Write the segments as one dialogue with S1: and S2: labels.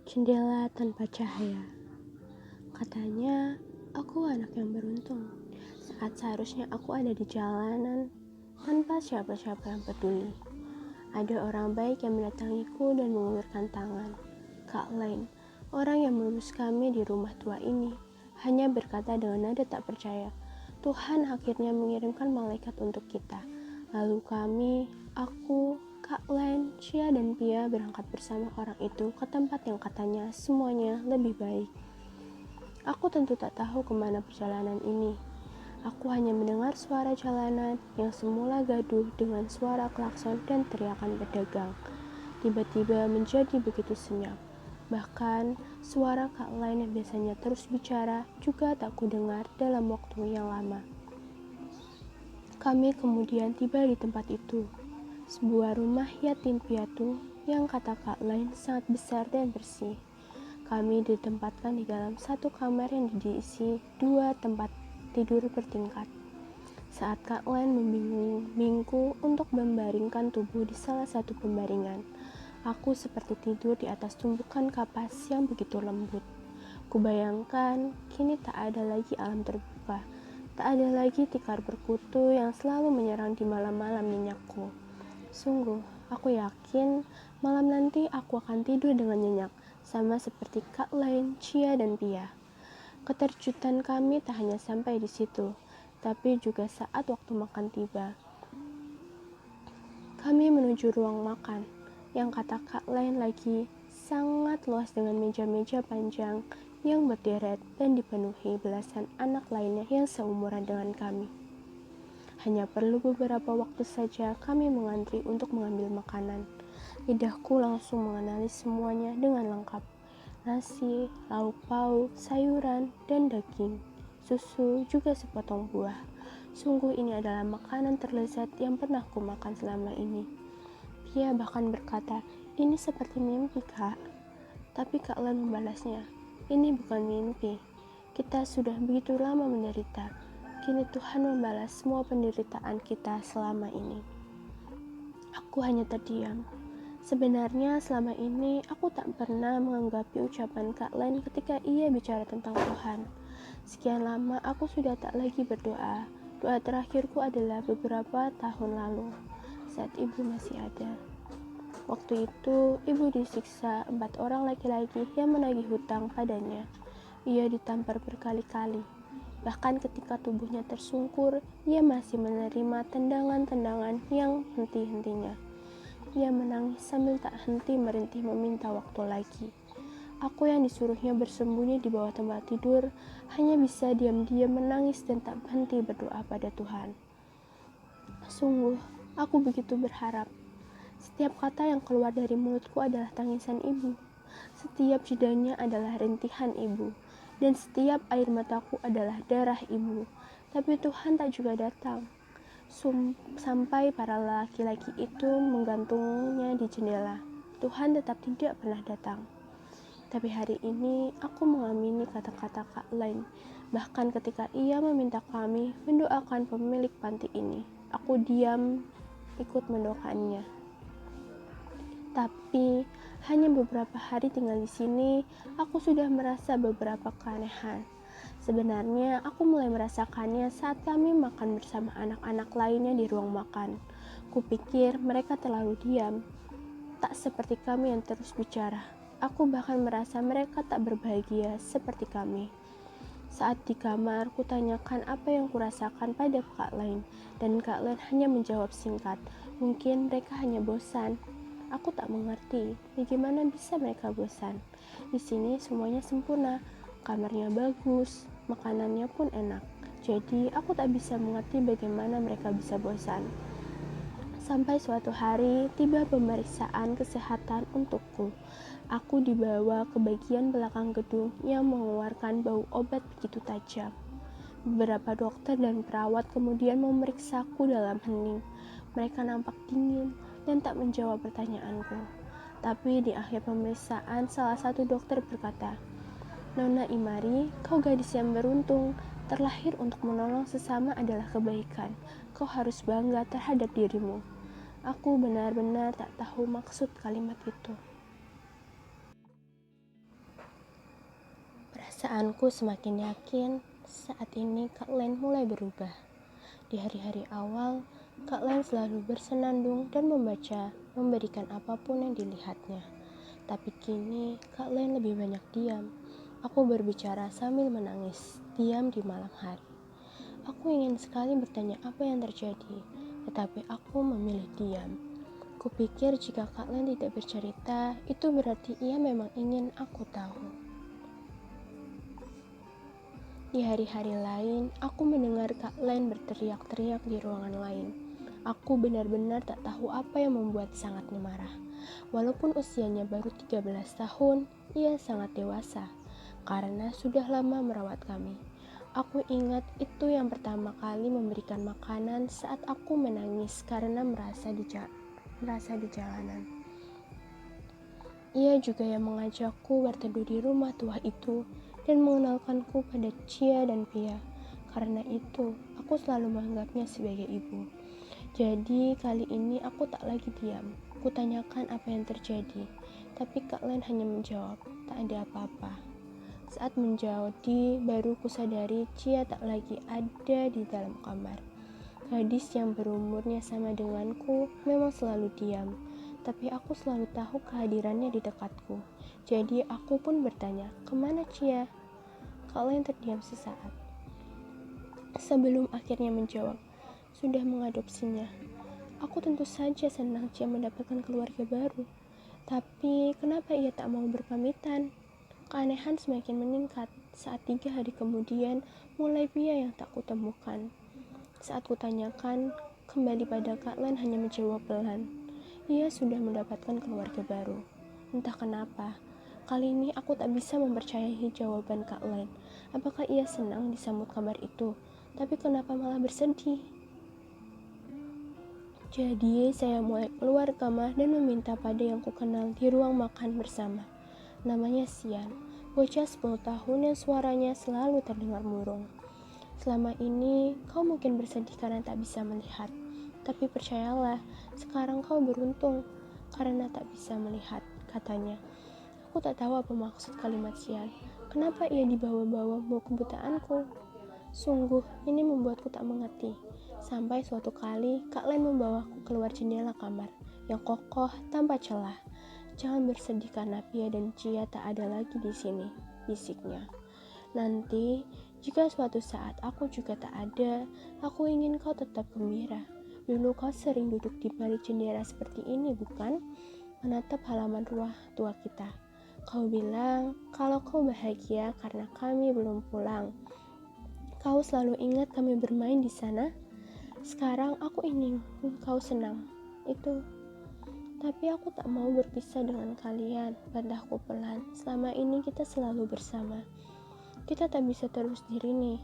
S1: Jendela tanpa cahaya. Katanya, aku anak yang beruntung. Saat seharusnya aku ada di jalanan tanpa siapa-siapa yang peduli. Ada orang baik yang mendatangiku dan mengulurkan tangan. Kak Lain, orang yang mengurus kami di rumah tua ini, hanya berkata dengan nada tak percaya, Tuhan akhirnya mengirimkan malaikat untuk kita. Lalu kami, aku, Kak Len, Cia, dan Pia berangkat bersama orang itu ke tempat yang katanya semuanya lebih baik. Aku tentu tak tahu kemana perjalanan ini. Aku hanya mendengar suara jalanan yang semula gaduh dengan suara klakson dan teriakan pedagang. Tiba-tiba menjadi begitu senyap. Bahkan suara Kak Len yang biasanya terus bicara juga tak kudengar dalam waktu yang lama. Kami kemudian tiba di tempat itu. Sebuah rumah yatim piatu yang kata Kak Lain sangat besar dan bersih. Kami ditempatkan di dalam satu kamar yang diisi 2 tempat tidur bertingkat. Saat Kak Lain membimbingku untuk membaringkan tubuh di salah satu pembaringan, aku seperti tidur di atas tumpukan kapas yang begitu lembut. Kubayangkan kini tak ada lagi alam terbuka, tak ada lagi tikar berkutu yang selalu menyerang di malam-malam nyenyakku. Sungguh, aku yakin malam nanti aku akan tidur dengan nyenyak, sama seperti Kak Lain, Cia, dan Pia. Keterkejutan kami tak hanya sampai di situ, tapi juga saat waktu makan tiba. Kami menuju ruang makan, yang kata Kak Lain lagi sangat luas dengan meja-meja panjang yang berderet dan dipenuhi belasan anak lainnya yang seumuran dengan kami. Hanya perlu beberapa waktu saja kami mengantri untuk mengambil makanan. Lidahku langsung mengenali semuanya dengan lengkap. Nasi, lauk pauk, sayuran, dan daging. Susu, juga sepotong buah. Sungguh ini adalah makanan terlezat yang pernah ku makan selama ini. Pia bahkan berkata, ini seperti mimpi, Kak. Tapi Kak Lan membalasnya, ini bukan mimpi. Kita sudah begitu lama menderita. Kini Tuhan membalas semua penderitaan kita selama ini. Aku hanya terdiam. Sebenarnya selama ini aku tak pernah menganggapi ucapan Kak Len ketika ia bicara tentang Tuhan. Sekian lama aku sudah tak lagi berdoa. Doa terakhirku adalah beberapa tahun lalu, saat ibu masih ada. Waktu itu, ibu disiksa 4 orang laki-laki yang menagih hutang padanya. Ia ditampar berkali-kali. Bahkan ketika tubuhnya tersungkur, ia masih menerima tendangan-tendangan yang henti-hentinya. Ia menangis sambil tak henti merintih meminta waktu lagi. Aku yang disuruhnya bersembunyi di bawah tempat tidur, hanya bisa diam-diam menangis dan tak berhenti berdoa pada Tuhan. Sungguh, aku begitu berharap. Setiap kata yang keluar dari mulutku adalah tangisan ibu. Setiap jedanya adalah rintihan ibu. Dan setiap air mataku adalah darah ibu. Tapi Tuhan tak juga datang. Sampai para laki-laki itu menggantungnya di jendela, Tuhan tetap tidak pernah datang. Tapi hari ini aku mengamini kata-kata Kak Lain. Bahkan ketika ia meminta kami mendoakan pemilik panti ini, aku diam ikut mendoakannya. Tapi hanya beberapa hari tinggal di sini, aku sudah merasa beberapa keanehan. Sebenarnya aku mulai merasakannya saat kami makan bersama anak-anak lainnya di ruang makan. Kupikir mereka terlalu diam, tak seperti kami yang terus bicara. Aku bahkan merasa mereka tak berbahagia seperti kami. Saat di kamar, kutanyakan apa yang kurasakan pada Kak Lain, dan Kak Lain hanya menjawab singkat, mungkin mereka hanya bosan. Aku tak mengerti, bagaimana bisa mereka bosan. Di sini semuanya sempurna, kamarnya bagus, makanannya pun enak. Jadi aku tak bisa mengerti bagaimana mereka bisa bosan. Sampai suatu hari tiba pemeriksaan kesehatan untukku. Aku dibawa ke bagian belakang gedung yang mengeluarkan bau obat begitu tajam. Beberapa dokter dan perawat kemudian memeriksaku dalam hening. Mereka nampak dingin dan tak menjawab pertanyaanku. Tapi di akhir pemeriksaan, salah satu dokter berkata, Nona Imari, kau gadis yang beruntung. Terlahir untuk menolong sesama adalah kebaikan. Kau harus bangga terhadap dirimu. Aku benar-benar tak tahu maksud kalimat itu. Perasaanku semakin yakin saat ini Kak Len mulai berubah. Di hari-hari awal, Kak Len selalu bersenandung dan memberikan apapun yang dilihatnya. Tapi kini Kak Len lebih banyak diam. Aku berbicara sambil menangis, diam di malam hari. Aku ingin sekali bertanya apa yang terjadi, tetapi aku memilih diam. Kupikir jika Kak Len tidak bercerita, itu berarti ia memang ingin aku tahu. Di hari-hari lain, aku mendengar Kak Len berteriak-teriak di ruangan lain. Aku benar-benar tak tahu apa yang membuat sangatnya marah. Walaupun usianya baru 13 tahun, ia sangat dewasa karena sudah lama merawat kami. Aku ingat itu yang pertama kali memberikan makanan saat aku menangis karena merasa di jalanan. Ia juga yang mengajakku berteduh di rumah tua itu dan mengenalkanku pada Cia dan Pia. Karena itu, aku selalu menganggapnya sebagai ibu. Jadi, kali ini aku tak lagi diam. Kutanyakan apa yang terjadi, tapi Kak Len hanya menjawab, tak ada apa-apa. Saat menjawab, baru kusadari Cia tak lagi ada di dalam kamar. Gadis yang berumurnya sama denganku memang selalu diam, tapi aku selalu tahu kehadirannya di dekatku. Jadi aku pun bertanya, kemana Cia? Kak Len terdiam sesaat. Sebelum akhirnya menjawab, sudah mengadopsinya. Aku tentu saja senang Cia mendapatkan keluarga baru. Tapi kenapa ia tak mau berpamitan? Keanehan semakin meningkat saat 3 hari kemudian mulai Pia yang tak kutemukan. Saat kutanyakan, kembali pada Kak Len hanya menjawab pelan. Ia sudah mendapatkan keluarga baru. Entah kenapa, kali ini aku tak bisa mempercayai jawaban Kak Len. Apakah ia senang disambut kabar itu? Tapi kenapa malah bersedih? Jadi saya mulai keluar kamar dan meminta pada yang kukenal di ruang makan bersama. Namanya Sian, bocah 10 tahun yang suaranya selalu terdengar murung. Selama ini kau mungkin bersedih karena tak bisa melihat. Tapi percayalah, sekarang kau beruntung karena tak bisa melihat, katanya. Aku tak tahu apa maksud kalimat Sian. Kenapa ia dibawa-bawa mau kebutaanku? Sungguh, ini membuatku tak mengerti. Sampai suatu kali, Kak Len membawaku keluar jendela kamar yang kokoh tanpa celah. Jangan bersedih karena Pia dan Cia tak ada lagi di sini, bisiknya. Nanti, jika suatu saat aku juga tak ada, aku ingin kau tetap gembira. Dulu kau sering duduk di balik jendela seperti ini, bukan? Menatap halaman rumah tua kita. Kau bilang kalau kau bahagia karena kami belum pulang. Kau selalu ingat kami bermain di sana. Sekarang aku ingin kau senang. Itu. Tapi aku tak mau berpisah dengan kalian, bantahku pelan. Selama ini kita selalu bersama. Kita tak bisa terus diri nih.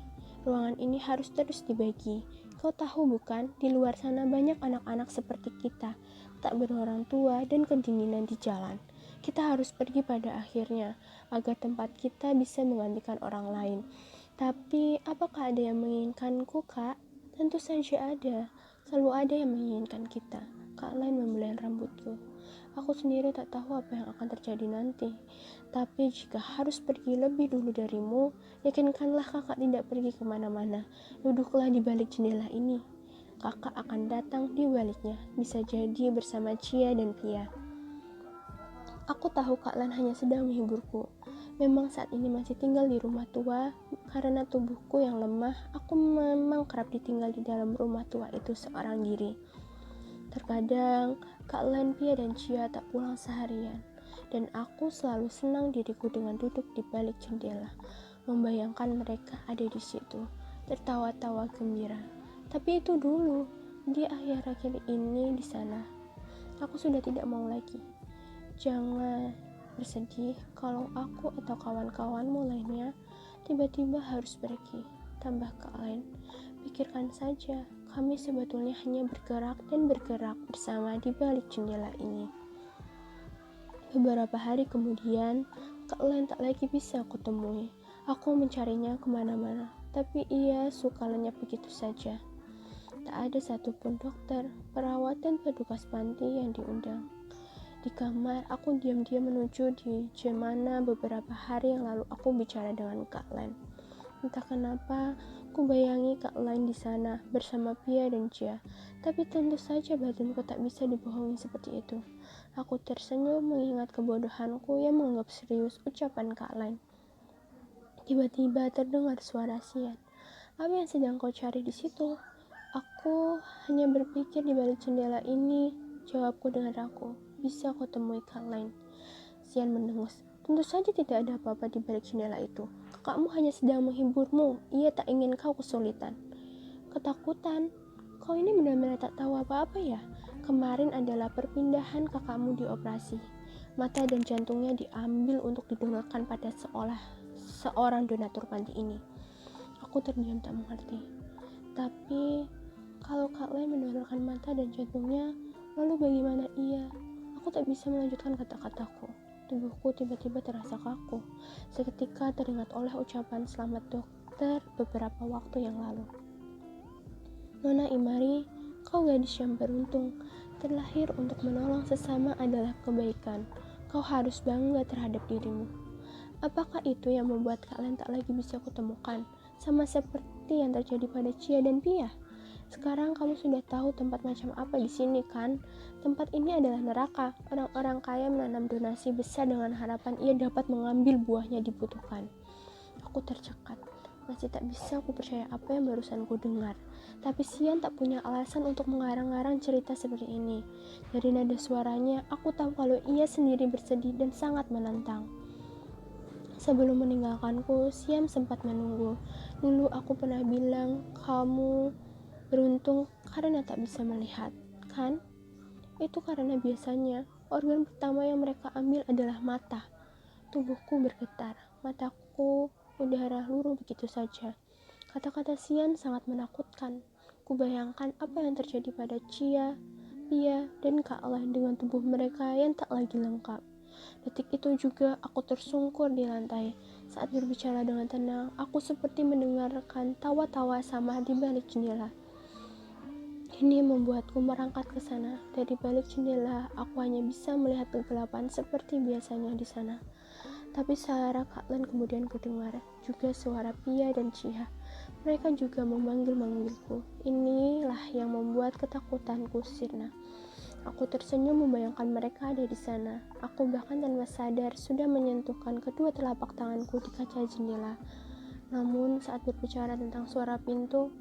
S1: Ruangan ini harus terus dibagi. Kau tahu bukan, di luar sana banyak anak-anak seperti kita, tak berorang tua dan kedinginan di jalan. Kita harus pergi pada akhirnya, agar tempat kita bisa menggantikan orang lain. Tapi, apakah ada yang menginginkanku, Kak? Tentu saja ada. Selalu ada yang menginginkan kita. Kak Len membelai rambutku. Aku sendiri tak tahu apa yang akan terjadi nanti. Tapi jika harus pergi lebih dulu darimu, yakinkanlah kakak tidak pergi kemana-mana. Duduklah di balik jendela ini. Kakak akan datang di baliknya, bisa jadi bersama Cia dan Pia. Aku tahu Kak Len hanya sedang menghiburku. Memang saat ini masih tinggal di rumah tua, karena tubuhku yang lemah, aku memang kerap ditinggal di dalam rumah tua itu seorang diri. Terkadang, Kak Len, Pia dan Cia tak pulang seharian, dan aku selalu senang diriku dengan duduk di balik jendela, membayangkan mereka ada di situ, tertawa-tawa gembira. Tapi itu dulu, di akhir-akhir ini di sana. Aku sudah tidak mau lagi. Jangan bersedih kalau aku atau kawan-kawanmu lainnya tiba-tiba harus pergi, tambah Kak Len. Pikirkan saja, kami sebetulnya hanya bergerak dan bergerak bersama di balik jendela ini. Beberapa hari kemudian, Kak Len tak lagi bisa aku temui. Aku mencarinya kemana-mana, tapi ia suka lenyap begitu saja. Tak ada satupun dokter, perawat, dan petugas panti yang diundang. Di kamar, aku diam-diam menuju di mana beberapa hari yang lalu aku bicara dengan Kak Len. Entah kenapa, aku bayangi Kak Len di sana bersama Pia dan Cia. Tapi tentu saja batinku tak bisa dibohongi seperti itu. Aku tersenyum mengingat kebodohanku yang menganggap serius ucapan Kak Len. Tiba-tiba terdengar suara Sian. Apa yang sedang kau cari di situ? Aku hanya berpikir di balik jendela ini, jawabku dengan ragu. Bisa kau temui Kak Len? Sian mendengus. Tentu saja tidak ada apa-apa di balik jendela itu. Kakakmu hanya sedang menghiburmu. Ia tak ingin kau kesulitan. Ketakutan? Kau ini benar-benar tak tahu apa-apa ya? Kemarin adalah perpindahan kakakmu dioperasi. Mata dan jantungnya diambil untuk didonorkan pada seorang donatur panti ini. Aku terdiam tak mengerti. Tapi kalau Kak Len mendonorkan mata dan jantungnya, lalu bagaimana ia? Aku tak bisa melanjutkan kata-kataku. Tubuhku tiba-tiba terasa kaku. Seketika teringat oleh ucapan selamat dokter beberapa waktu yang lalu. Nona Imari, kau gadis yang beruntung. Terlahir untuk menolong sesama adalah kebaikan. Kau harus bangga terhadap dirimu. Apakah itu yang membuat kalian tak lagi bisa kutemukan? Sama seperti yang terjadi pada Cia dan Pia. Sekarang kamu sudah tahu tempat macam apa di sini kan? Tempat ini adalah neraka. Orang-orang kaya menanam donasi besar dengan harapan ia dapat mengambil buahnya dibutuhkan. Aku tercekat. Masih tak bisa aku percaya apa yang barusan ku dengar. Tapi Sian tak punya alasan untuk mengarang-arang cerita seperti ini. Dari nada suaranya, aku tahu kalau ia sendiri bersedih dan sangat menantang. Sebelum meninggalkanku, Siam sempat menunggu. Dulu aku pernah bilang, kamu beruntung karena tak bisa melihat, kan? Itu karena biasanya organ pertama yang mereka ambil adalah mata. Tubuhku bergetar, mataku udara luruh begitu saja. Kata-kata Sian sangat menakutkan. Kubayangkan apa yang terjadi pada Cia, Pia, dan Kak Lan dengan tubuh mereka yang tak lagi lengkap. Detik itu juga aku tersungkur di lantai. Saat berbicara dengan tenang, aku seperti mendengarkan tawa-tawa samar di balik jendela. Ini membuatku merangkak ke sana. Dari balik jendela, aku hanya bisa melihat kegelapan seperti biasanya di sana. Tapi suara Kak Len kemudian kudengar, juga suara Pia dan Cia. Mereka juga memanggil-manggilku. Inilah yang membuat ketakutanku sirna. Aku tersenyum membayangkan mereka ada di sana. Aku bahkan tanpa sadar sudah menyentuhkan kedua telapak tanganku di kaca jendela. Namun saat berbicara tentang suara pintu,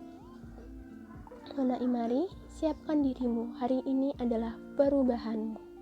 S1: Nona Imari, siapkan dirimu. Hari ini adalah perubahanmu.